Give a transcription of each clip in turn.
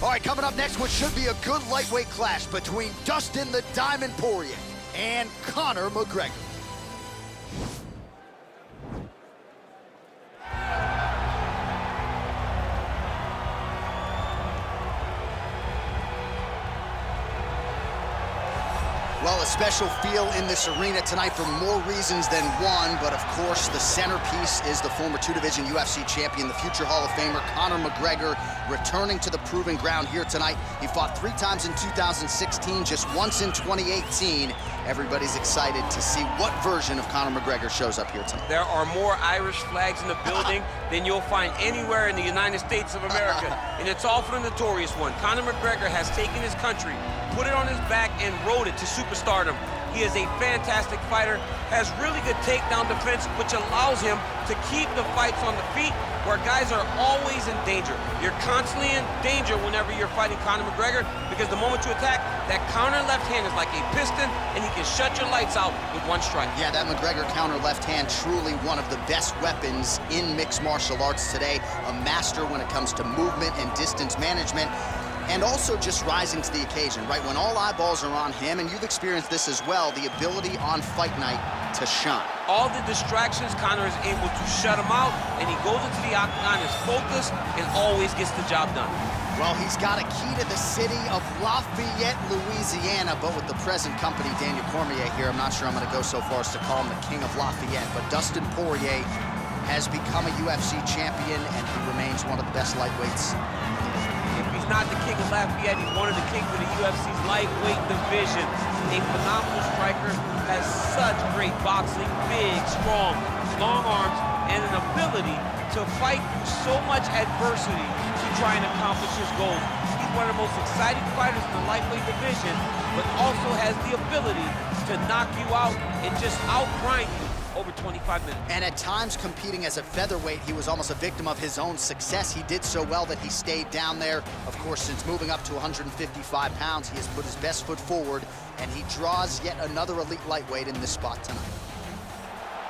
All right, coming up next, what should be a good lightweight clash between Dustin the Diamond Poirier and Conor McGregor. Well, a special feel in this arena tonight for more reasons than one, but of course the centerpiece is the former two-division UFC champion, the future Hall of Famer Conor McGregor, returning to the proving ground here tonight. He fought 3 times in 2016, just once in 2018. Everybody's excited to see what version of Conor McGregor shows up here tonight. There are more Irish flags in the building than you'll find anywhere in the United States of America, and it's all for the notorious one. Conor McGregor has taken his country, put it on his back, and rode it to superstardom. He is a fantastic fighter, has really good takedown defense, which allows him to keep the fights on the feet where guys are always in danger. You're constantly in danger whenever you're fighting Conor McGregor, because the moment you attack, that counter left hand is like a piston, and he can shut your lights out with one strike. Yeah, that McGregor counter left hand, truly one of the best weapons in mixed martial arts today. A master when it comes to movement and distance management. And also just rising to the occasion, right? When all eyeballs are on him, and you've experienced this as well, the ability on fight night to shine. All the distractions, Conor is able to shut them out, and he goes into the octagon as focused and always gets the job done. Well, he's got a key to the city of Lafayette, Louisiana, but with the present company, Daniel Cormier here, I'm not sure I'm gonna go so far as to call him the king of Lafayette, but Dustin Poirier has become a UFC champion, and he remains one of the best lightweights. Not the king of Lafayette, he's one of the kings of the UFC's lightweight division. A phenomenal striker, has such great boxing, big, strong, long arms, and an ability to fight through so much adversity to try and accomplish his goals. He's one of the most exciting fighters in the lightweight division, but also has the ability to knock you out and just outgrind you over 25 minutes. And at times, competing as a featherweight, he was almost a victim of his own success. He did so well that he stayed down there. Of course, since moving up to 155 pounds, he has put his best foot forward, and he draws yet another elite lightweight in this spot tonight.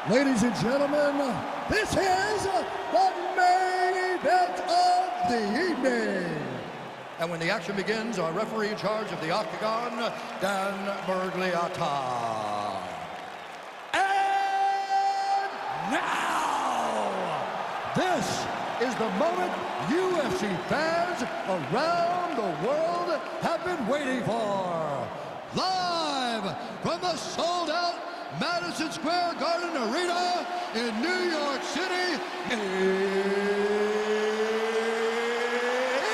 Ladies and gentlemen, this is the main event of the evening. And when the action begins, our referee in charge of the octagon, Dan Bergliata. Now, this is the moment UFC fans around the world have been waiting for. Live from the sold-out Madison Square Garden Arena in New York City,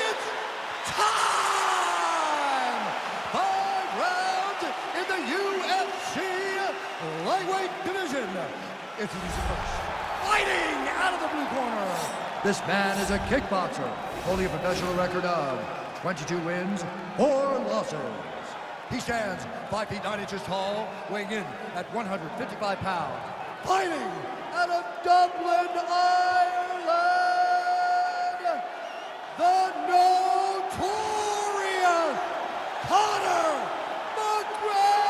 it's time! 5 rounds in the UFC lightweight division. Introducing first, fighting out of the blue corner. This man is a kickboxer, holding a professional record of 22 wins, 4 losses. He stands 5 feet 9 inches tall, weighing in at 155 pounds. Fighting out of Dublin, Ireland, the notorious Conor McGregor.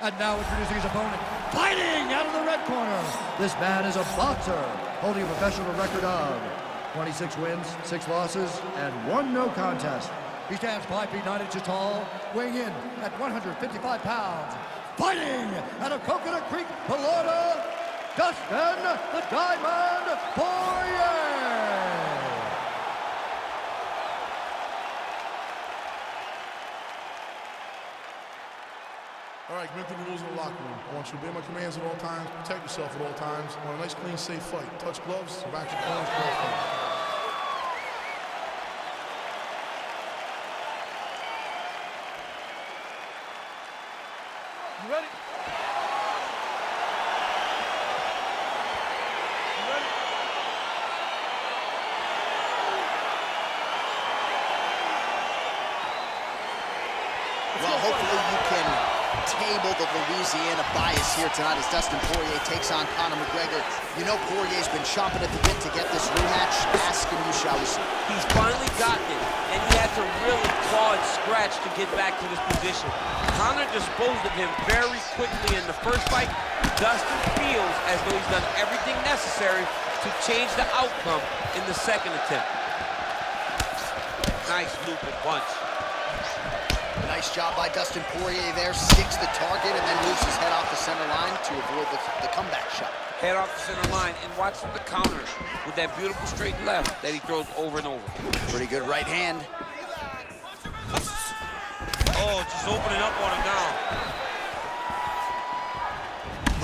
And now introducing his opponent, fighting out of the red corner. This man is a boxer, holding a professional record of 26 wins, 6 losses, and 1 no contest. He stands 5 feet 9 inches tall, weighing in at 155 pounds. Fighting out of Coconut Creek, Florida, Dustin the Diamond Poirier. All right, commit to the rules of the locker room. I want you to obey my commands at all times, protect yourself at all times. I want a nice, clean, safe fight. Touch gloves, back your corners, cross fight. You ready? You ready? Well, hopefully you can table the Louisiana bias here tonight as Dustin Poirier takes on Conor McGregor. You know Poirier's been chomping at the bit to get this rematch. Ask him, you shall we see. He's finally gotten it, and he had to really claw and scratch to get back to this position. Conor disposed of him very quickly in the first fight. Dustin feels as though he's done everything necessary to change the outcome in the second attempt. Nice looping punch. Nice job by Dustin Poirier there. Sticks the target and then moves his head off the center line to avoid the comeback shot. Head off the center line, and watch him the counter with that beautiful straight left that he throws over and over. Pretty good right hand. Oh, just opening up on him now.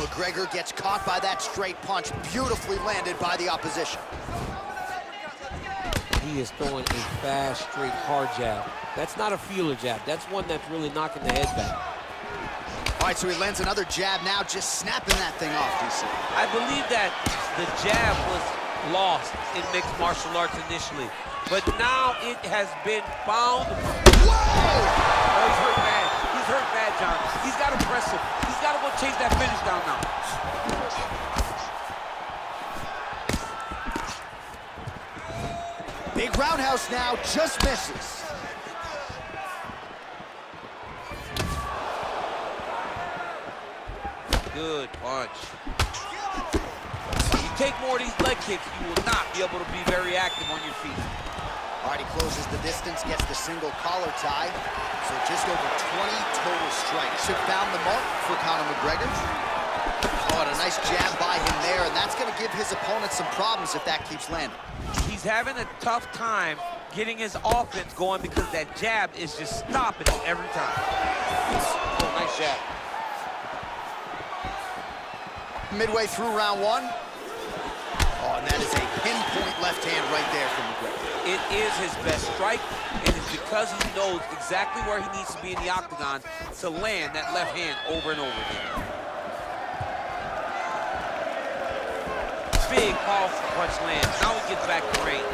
McGregor gets caught by that straight punch, beautifully landed by the opposition. He is throwing a fast, straight, hard jab. That's not a feeler jab. That's one that's really knocking the head back. All right, so he lands another jab now, just snapping that thing off, DC. I believe that the jab was lost in mixed martial arts initially, but now it has been found. Whoa! Oh, he's hurt bad. He's hurt bad, John. He's got to press him. He's got to go chase that finish down now. Big roundhouse now, just misses. Good punch. You take more of these leg kicks, you will not be able to be very active on your feet. All right, he closes the distance, gets the single collar tie. So just over 20 total strikes. Have found the mark for Conor McGregor. Oh, and a nice jab by him there, and that's going to give his opponent some problems if that keeps landing. He's having a tough time getting his offense going because that jab is just stopping him every time. Oh, nice jab. Midway through round one. Oh, and that is a pinpoint left hand right there from McGregor. It is his best strike, and it's because he knows exactly where he needs to be in the octagon to land that left hand over and over again. Big, powerful punch lands. Now he gets back to range.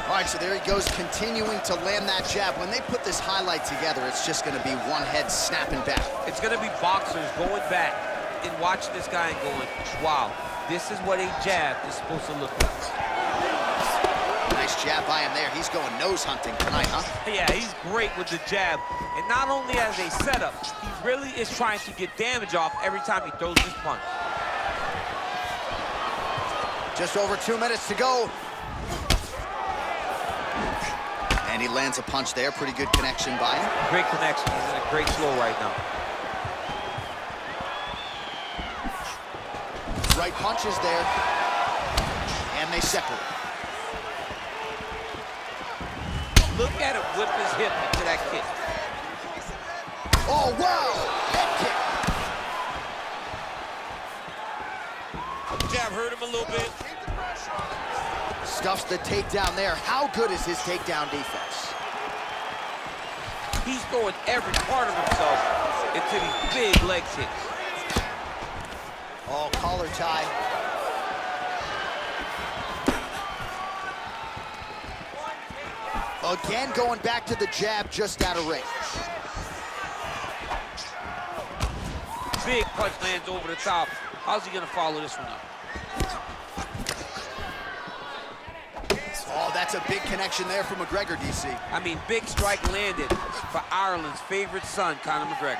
All right, so there he goes, continuing to land that jab. When they put this highlight together, it's just going to be one head snapping back. It's going to be boxers going back and watching this guy and going, wow, this is what a jab is supposed to look like. Nice jab by him there. He's going nose hunting tonight, huh? Yeah, he's great with the jab. And not only as a setup, he really is trying to get damage off every time he throws this punch. Just over 2 minutes to go. And he lands a punch there. Pretty good connection by him. Great connection. He's in a great flow right now. Right punches there. And they separate. Look at him whip his hip into that kick. Oh, wow! Head kick. Jab hurt him a little bit. Stuffs the takedown there. How good is his takedown defense? He's throwing every part of himself into these big leg kicks. Oh, collar tie. Again, going back to the jab just out of range. Big punch lands over the top. How's he gonna follow this one up? Oh, that's a big connection there for McGregor, DC. I mean, big strike landed for Ireland's favorite son, Conor McGregor.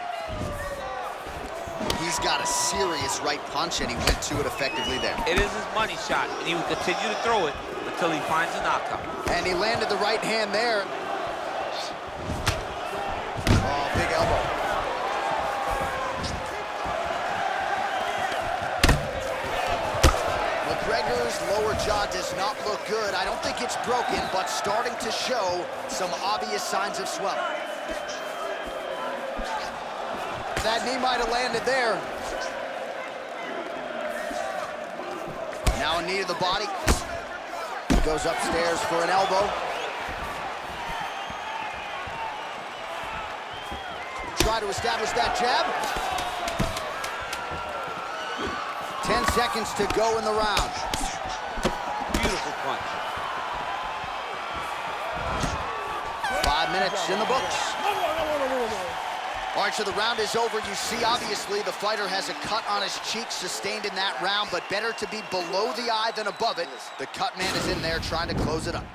He's got a serious right punch, and he went to it effectively there. It is his money shot, and he will continue to throw it until he finds a knockout. And he landed the right hand there. Oh, big elbow. McGregor's lower jaw does not look good. I don't think it's broken, but starting to show some obvious signs of swelling. That knee might have landed there. Now a knee to the body. Goes upstairs for an elbow. Try to establish that jab. 10 seconds to go in the round. Beautiful punch. 5 minutes in the books. right, so the round is over. You see, obviously, the fighter has a cut on his cheek sustained in that round, but better to be below the eye than above it. The cut man is in there trying to close it up.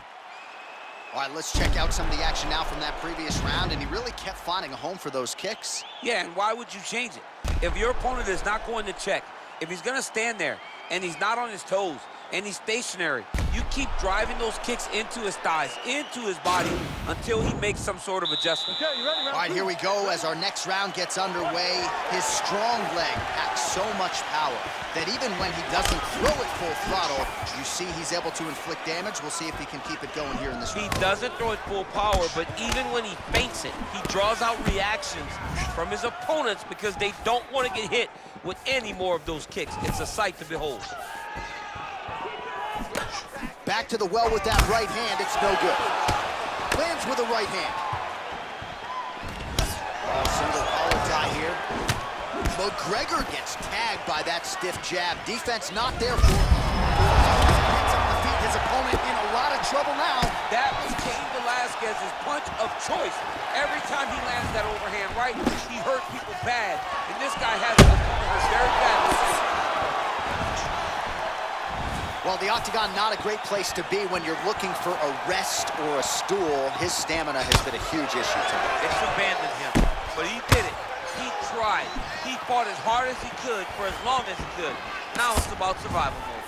All right, let's check out some of the action now from that previous round, and he really kept finding a home for those kicks. Yeah, and why would you change it? If your opponent is not going to check, if he's going to stand there and he's not on his toes and he's stationary, you keep driving those kicks into his thighs, into his body, until he makes some sort of adjustment. Okay, you ready? All right, here we go as our next round gets underway. His strong leg packs so much power that even when he doesn't throw it full throttle, you see he's able to inflict damage. We'll see if he can keep it going here in this round. He doesn't throw it full power, but even when he feints it, he draws out reactions from his opponents because they don't want to get hit with any more of those kicks. It's a sight to behold. Back to the well with that right hand, it's no good. Lands with a right hand. Single collar tie here. McGregor gets tagged by that stiff jab. Defense not there for him. Gets on the feet. His opponent in a lot of trouble now. That was Cain Velasquez's punch of choice. Every time he lands that overhand right, he hurt people bad. And this guy has an opponent very bad. Well, the octagon, not a great place to be when you're looking for a rest or a stool. His stamina has been a huge issue tonight. It's abandoned him, but he did it. He tried. He fought as hard as he could for as long as he could. Now it's about survival mode.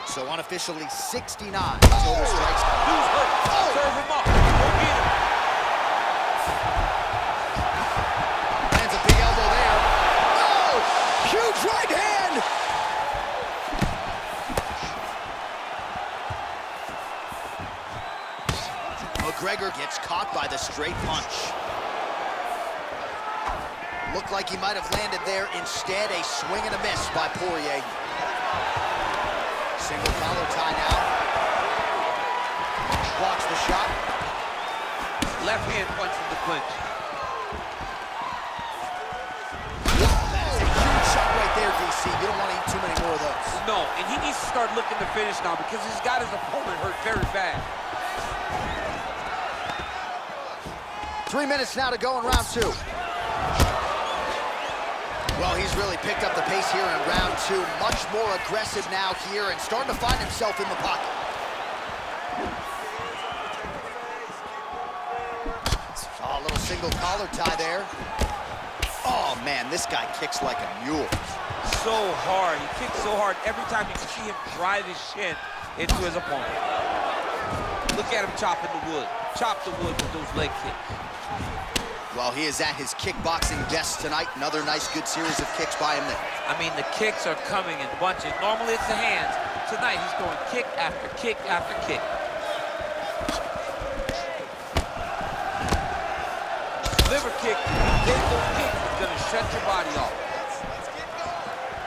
So unofficially 69 total strikes. Who's hurt? Serve him up. Go get him. Lands a big elbow there. Oh! Huge right hand! McGregor gets caught by the straight punch. Looked like he might have landed there. Instead, a swing and a miss by Poirier. Single collar tie now. Blocks the shot. Left hand punch in the clinch. That is a huge shot right there, DC. You don't want to eat too many more of those. No, and he needs to start looking to finish now because he's got his opponent hurt very bad. 3 minutes now to go in round two. Well, he's really picked up the pace here in round two. Much more aggressive now here and starting to find himself in the pocket. Oh, a little single collar tie there. Oh, man, this guy kicks like a mule. So hard. He kicks so hard every time you can see him drive his shin into his opponent. Look at him chopping the wood. Chop the wood with those leg kicks. Well, he is at his kickboxing best tonight. Another nice, good series of kicks by him there. I mean, the kicks are coming in bunches. Normally it's the hands. Tonight he's going kick after kick after kick. Liver kick, if you take those kicks, it's going to shut your body off.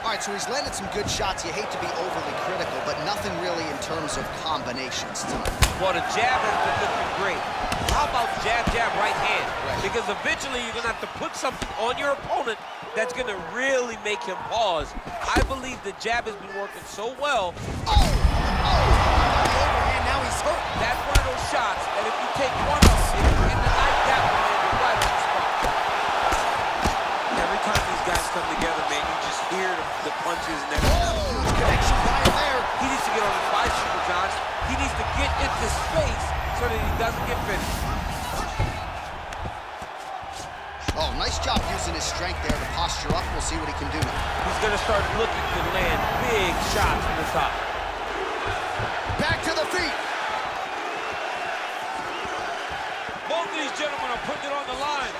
All right, so he's landed some good shots. You hate to be overly critical, but nothing really in terms of combinations tonight. Well, the jab has been looking great. How about jab, jab, right hand? Right. Because eventually you're going to have to put something on your opponent that's going to really make him pause. I believe the jab has been working so well. Oh! Overhand, now he's hurt. That's one of those shots that if you take one of them in the night, that will land you right on the spot. Every time these guys come together, man, you just hear the punches and everything. Oh, connection by him there. He needs to get on his bicycle, John. He needs to get into space so that he doesn't get finished. Oh, nice job using his strength there to posture up. We'll see what he can do now. He's going to start looking to land big shots from the top. Back to the feet. Both of these gentlemen are putting it on the line.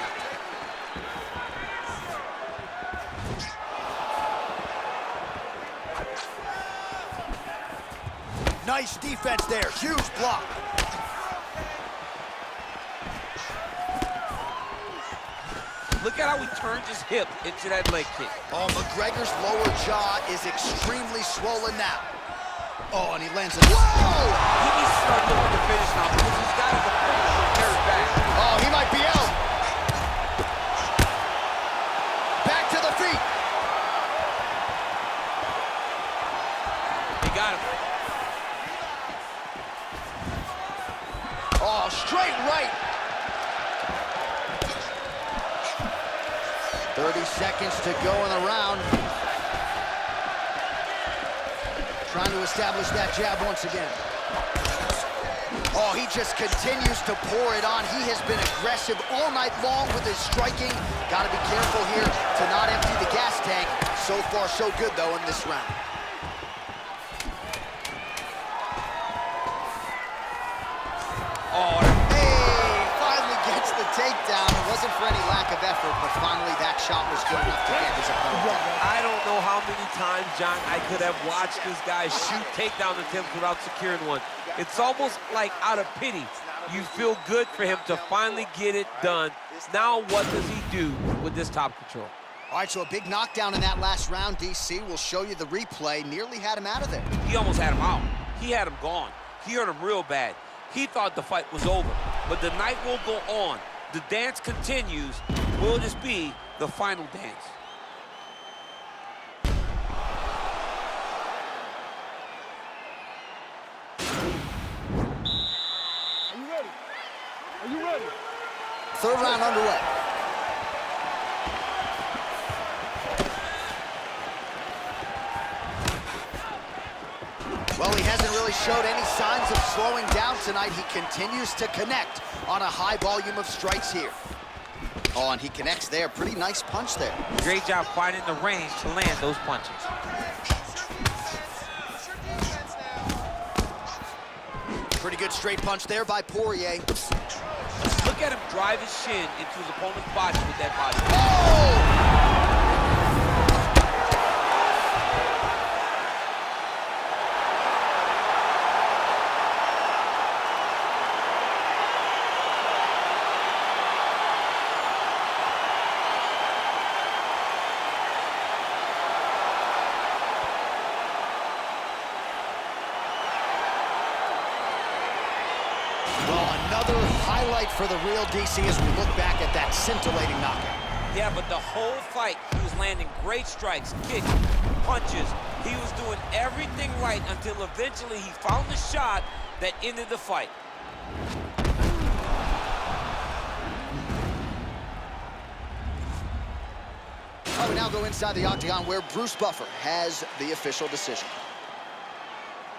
Nice defense there. Huge block. Look at how he turns his hip into that leg kick. Oh, McGregor's lower jaw is extremely swollen now. Oh, and he lands it. Whoa! He needs to start looking to finish now because he's got his opponent carried back. Oh, he might be out. Back to the feet. He got him. Oh, straight right. 30 seconds to go in the round. Trying to establish that jab once again. Oh, he just continues to pour it on. He has been aggressive all night long with his striking. Got to be careful here to not empty the gas tank. So far, so good, though, in this round. Oh, hey, finally gets the takedown. It wasn't for any lack of effort, but finally that shot was good enough to get his opponent. I don't know how many times, John, I could have watched this guy shoot takedown attempts without securing one. It's almost like out of pity. You feel good for him to finally get it done. Now what does he do with this top control? All right, so a big knockdown in that last round. DC will show you the replay. Nearly had him out of there. He almost had him out. He had him gone. He hurt him real bad. He thought the fight was over, but the night will go on. The dance continues. Will this be the final dance? Are you ready? Are you ready? Third round underway. Well, he hasn't really showed any signs of slowing down tonight. He continues to connect on a high volume of strikes here. Oh, and he connects there. Pretty nice punch there. Great job finding the range to land those punches. Pretty good straight punch there by Poirier. Look at him drive his shin into his opponent's body with that body. Oh! Another highlight for the real DC as we look back at that scintillating knockout. Yeah, but the whole fight, he was landing great strikes, kicks, punches. He was doing everything right until eventually he found the shot that ended the fight. We now go inside the octagon where Bruce Buffer has the official decision.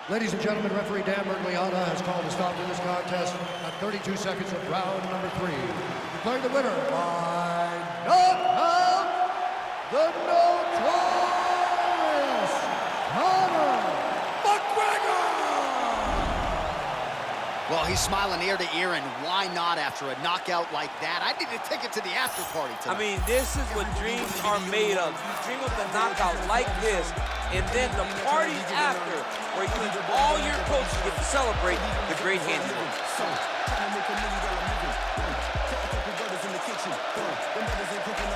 Ladies and gentlemen, referee Dan Mergliata has called a stop to this contest at 32 seconds of round number 3. Declaring the winner by knockout, the notorious Conor McGregor! Well, he's smiling ear to ear, and why not after a knockout like that? I need a ticket to the after party tonight. I mean, this is what dreams are made of. You dream of the knockout like this, and then the party after, where you and all your coaches get to celebrate the great handiwork. So, trying to make $1 million movie. Couple brothers in the kitchen. Them brothers ain't cooking